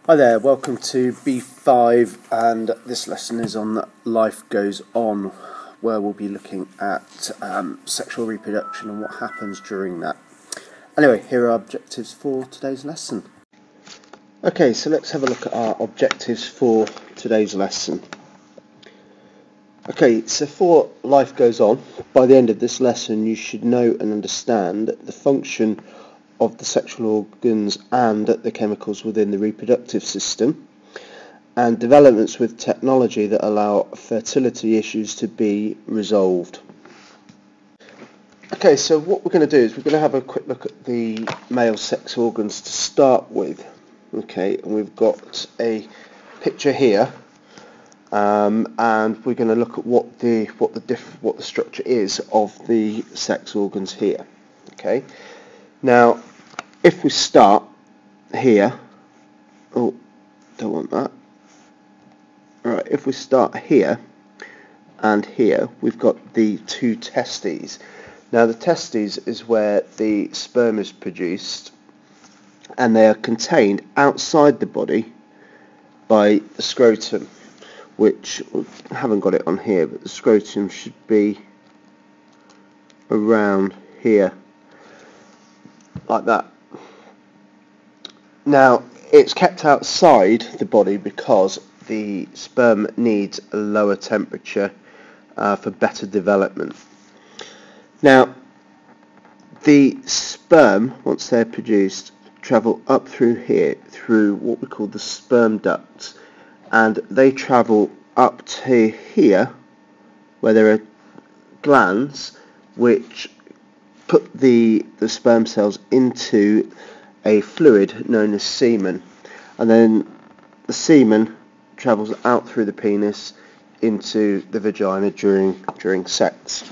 Hi there, welcome to B5, and this lesson is on Life Goes On, where we'll be looking at sexual reproduction and what happens during that. Anyway, here are objectives for today's lesson. Okay, so let's have a look at our objectives for today's lesson. Okay, so for Life Goes On, by the end of this lesson you should know and understand the function of the sexual organs and the chemicals within the reproductive system, and developments with technology that allow fertility issues to be resolved. Okay, so what we're going to do is we're going to have a quick look at the male sex organs to start with. Okay, and we've got a picture here, and we're going to look at what the structure is of the sex organs here. Okay. Now, if we start here, don't want that. Alright, if we start here and here, we've got the two testes. Now, the testes is where the sperm is produced, and they are contained outside the body by the scrotum, which I haven't got it on here, but the scrotum should be around here, like that. Now, it's kept outside the body because the sperm needs a lower temperature for better development. Now, the sperm, once they're produced, travel up through here, through what we call the sperm ducts, and they travel up to here, where there are glands which put the sperm cells into a fluid known as semen, and then the semen travels out through the penis into the vagina during sex.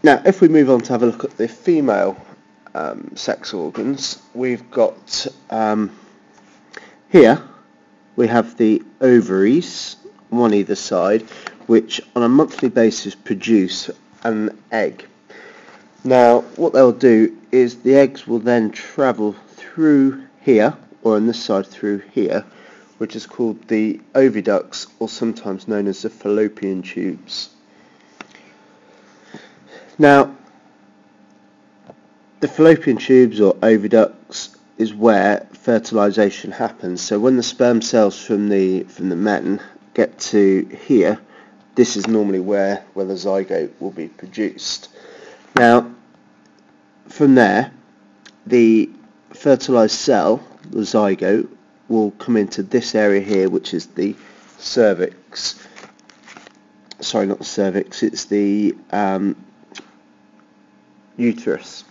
Now, if we move on to have a look at the female sex organs, we've got here we have the ovaries, one either side, which on a monthly basis produce an egg. Now, what they'll do is the eggs will then travel through here, or on this side through here, which is called the oviducts, or sometimes known as the fallopian tubes. Now, the fallopian tubes or oviducts is where fertilization happens. So when the sperm cells from the men get to here, this is normally where the zygote will be produced. Now, from there, the fertilized cell, the zygote, will come into this area here, which is the cervix. Sorry, not the cervix, it's the uterus,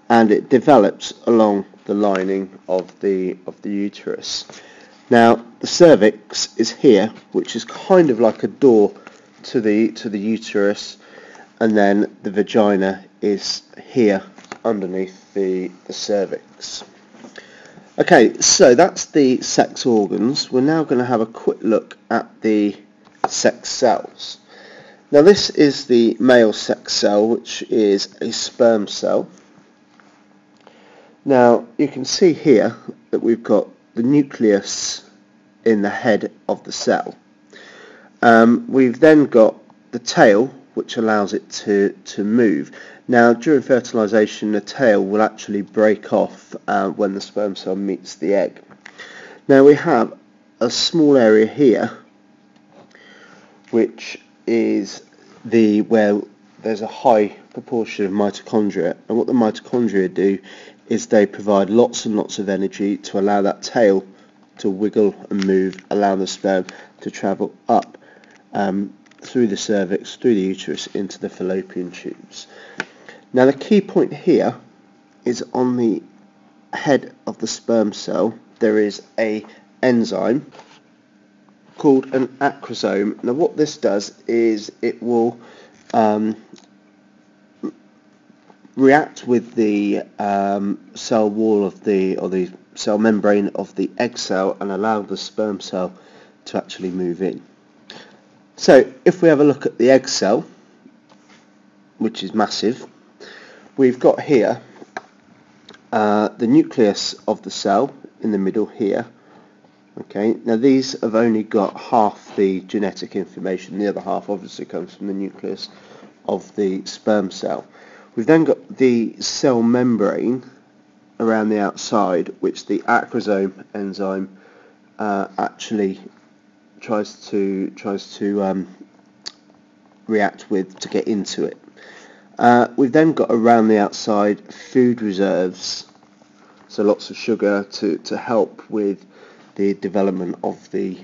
and it develops along the lining of the uterus. Now, the cervix is here, which is kind of like a door to the uterus, and then the vagina is here underneath the cervix. Okay, so that's the sex organs. We're now going to have a quick look at the sex cells. Now, this is the male sex cell, which is a sperm cell. Now, you can see here that we've got the nucleus in the head of the cell. We've then got the tail, which allows it to move. Now, during fertilization, the tail will actually break off when the sperm cell meets the egg. Now, we have a small area here, which is where there's a high proportion of mitochondria, and what the mitochondria do is they provide lots and lots of energy to allow that tail to wiggle and move, allow the sperm to travel up through the cervix, through the uterus, into the fallopian tubes. Now, the key point here is on the head of the sperm cell there is an enzyme called an acrosome. Now, what this does is it will react with the cell wall of the cell membrane of the egg cell and allow the sperm cell to actually move in. So, if we have a look at the egg cell, which is massive, we've got here the nucleus of the cell in the middle here. Okay, now these have only got half the genetic information. The other half obviously comes from the nucleus of the sperm cell. We've then got the cell membrane around the outside, which the acrosome enzyme actually tries to react with to get into it. We've then got around the outside food reserves, so lots of sugar to help with the development of the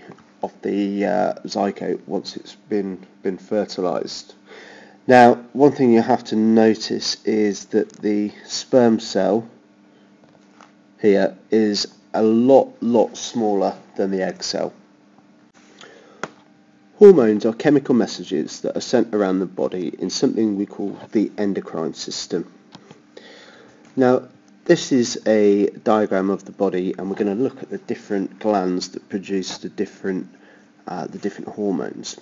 zygote once it's been fertilized. Now, one thing you have to notice is that the sperm cell here is a lot smaller than the egg cell. Hormones are chemical messages that are sent around the body in something we call the endocrine system. Now, this is a diagram of the body, and we're going to look at the different glands that produce the different hormones.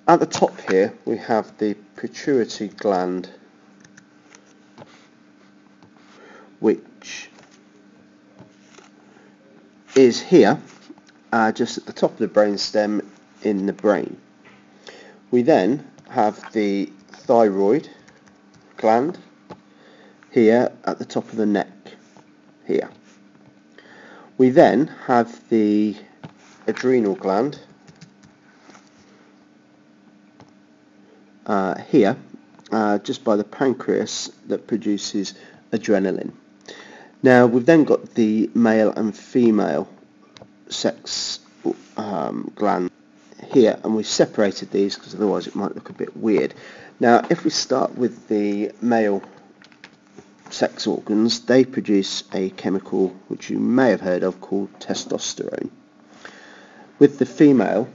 At the top here, we have the pituitary gland, which is here, just at the top of the brainstem in the brain. We then have the thyroid gland here at the top of the neck here. We then have the adrenal gland here, just by the pancreas, that produces adrenaline. Now, we've then got the male and female sex gland here, and we've separated these because otherwise it might look a bit weird. Now, if we start with the male sex organs, they produce a chemical which you may have heard of called testosterone. With the female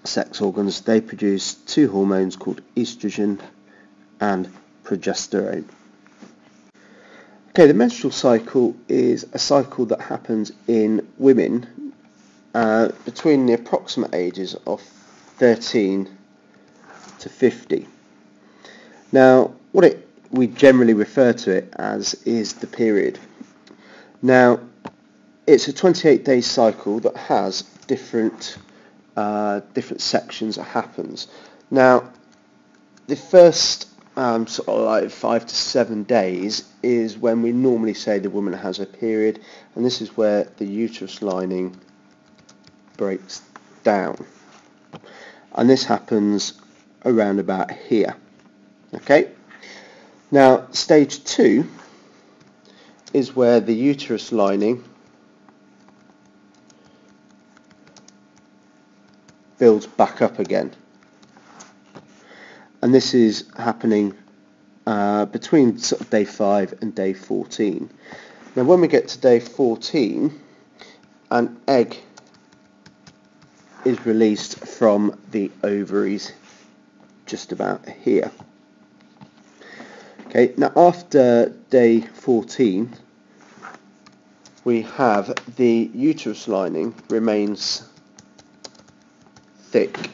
sex organs, they produce two hormones called estrogen and progesterone. Okay, the menstrual cycle is a cycle that happens in women between the approximate ages of 13 to 50. Now, we generally refer to it as is the period. Now, it's a 28-day cycle that has different sections that happens. Now, the first sort of like 5 to 7 days is when we normally say the woman has a period, and this is where the uterus lining breaks down, and this happens around about here. Okay, now stage 2 is where the uterus lining builds back up again, and this is happening between sort of day 5 and day 14. Now, when we get to day 14, an egg is released from the ovaries just about here. Okay, now after day 14, we have the uterus lining remains thick.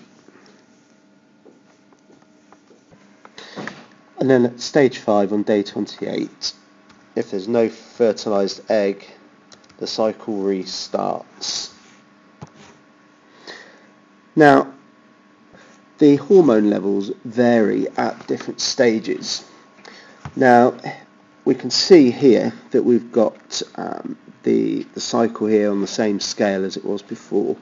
And then at stage 5 on day 28, if there's no fertilized egg, the cycle restarts. Now, the hormone levels vary at different stages. Now, we can see here that we've got the cycle here on the same scale as it was before,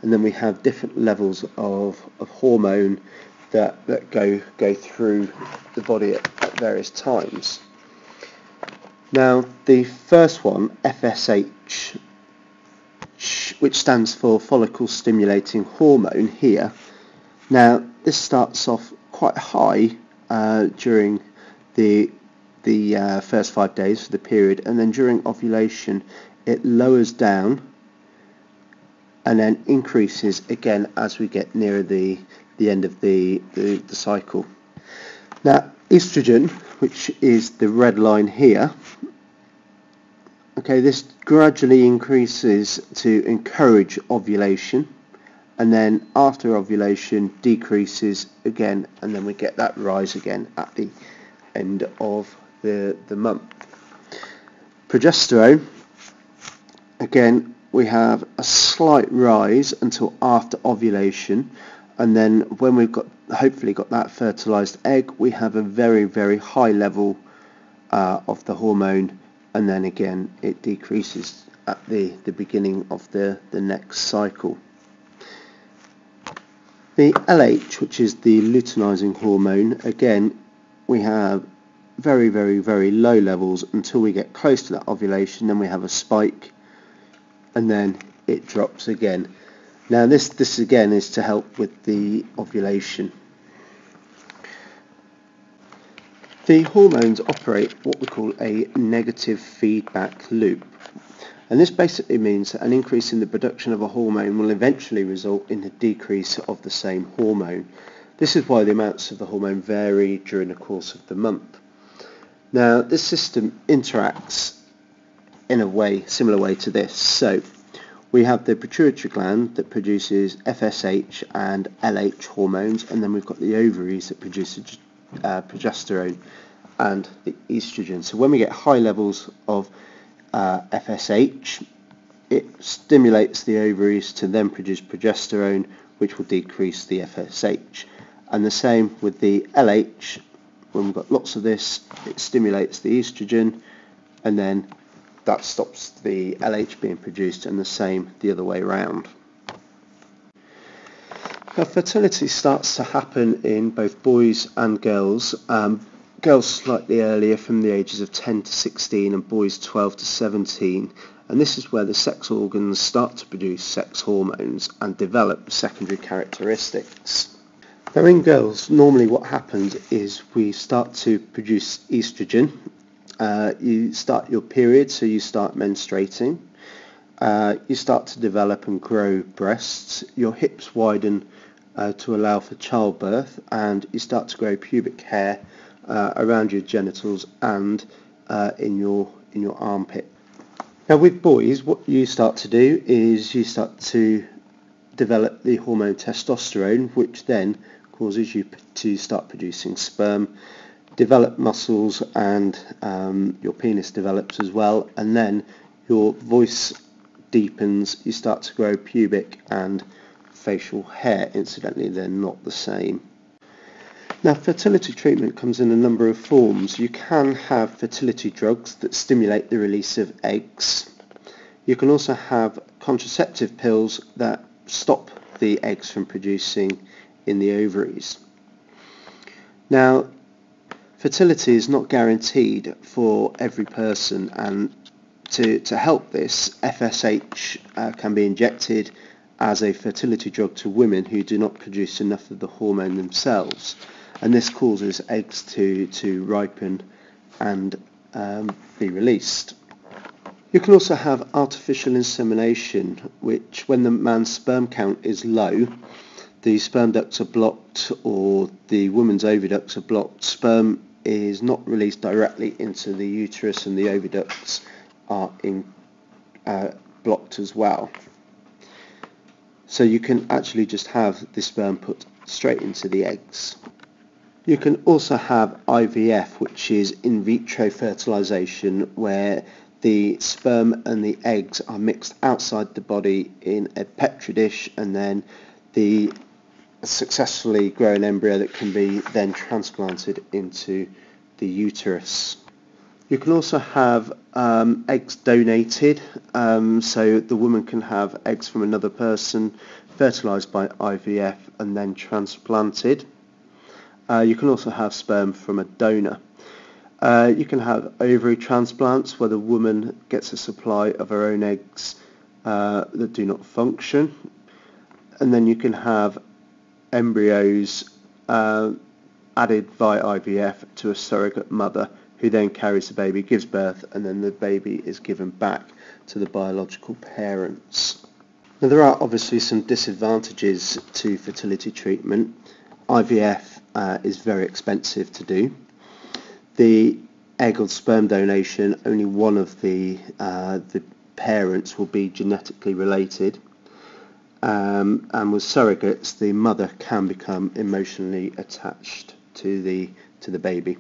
and then we have different levels of hormone that go through the body at various times. Now, the first one, FSH, which stands for follicle stimulating hormone here. Now, this starts off quite high during the first 5 days of the period, and then during ovulation it lowers down and then increases again as we get nearer the end of the cycle. Now, estrogen, which is the red line here, okay, this gradually increases to encourage ovulation, and then after ovulation decreases again, and then we get that rise again at the end of the month. Progesterone, again, we have a slight rise until after ovulation, and then when we've hopefully got that fertilized egg, we have a very, very high level of the hormone, and then again it decreases at the beginning of the next cycle. The LH, which is the luteinizing hormone, again we have very, very, very low levels until we get close to that ovulation. Then we have a spike, and then it drops again. Now this again is to help with the ovulation. The hormones operate what we call a negative feedback loop, and this basically means that an increase in the production of a hormone will eventually result in a decrease of the same hormone. This is why the amounts of the hormone vary during the course of the month. Now this system interacts in a similar way to this. So we have the pituitary gland that produces FSH and LH hormones, and then we've got the ovaries that produce progesterone and the estrogen. So when we get high levels of FSH, it stimulates the ovaries to then produce progesterone, which will decrease the FSH. And the same with the LH. When we've got lots of this, it stimulates the estrogen, and then that stops the LH being produced, and the same the other way around. Now, fertility starts to happen in both boys and girls. Girls slightly earlier, from the ages of 10 to 16, and boys 12 to 17. And this is where the sex organs start to produce sex hormones and develop secondary characteristics. Now in girls, normally what happens is we start to produce estrogen. You start your period, so you start menstruating. You start to develop and grow breasts. Your hips widen to allow for childbirth, and you start to grow pubic hair around your genitals and in your armpit. Now with boys, what you start to do is you start to develop the hormone testosterone, which then causes you to start producing sperm, develop muscles, and your penis develops as well, and then your voice deepens, you start to grow pubic and facial hair. Incidentally, they're not the same. Now, fertility treatment comes in a number of forms. You can have fertility drugs that stimulate the release of eggs. You can also have contraceptive pills that stop the eggs from producing in the ovaries. Now, fertility is not guaranteed for every person, and to help this, FSH can be injected as a fertility drug to women who do not produce enough of the hormone themselves, and this causes eggs to ripen and be released. You can also have artificial insemination, which, when the man's sperm count is low, the sperm ducts are blocked or the woman's oviducts are blocked, sperm is not released directly into the uterus, and the oviducts are blocked as well. So you can actually just have the sperm put straight into the eggs. You can also have IVF, which is in vitro fertilization, where the sperm and the eggs are mixed outside the body in a petri dish, and then the successfully grown embryo that can be then transplanted into the uterus. You can also have eggs donated, so the woman can have eggs from another person, fertilized by IVF and then transplanted. You can also have sperm from a donor. You can have ovary transplants, where the woman gets a supply of her own eggs that do not function, and then you can have embryos added by IVF to a surrogate mother, who then carries the baby, gives birth, and then the baby is given back to the biological parents. Now, there are obviously some disadvantages to fertility treatment. IVF is very expensive to do. The egg or sperm donation, only one of the parents will be genetically related. And with surrogates, the mother can become emotionally attached to the baby.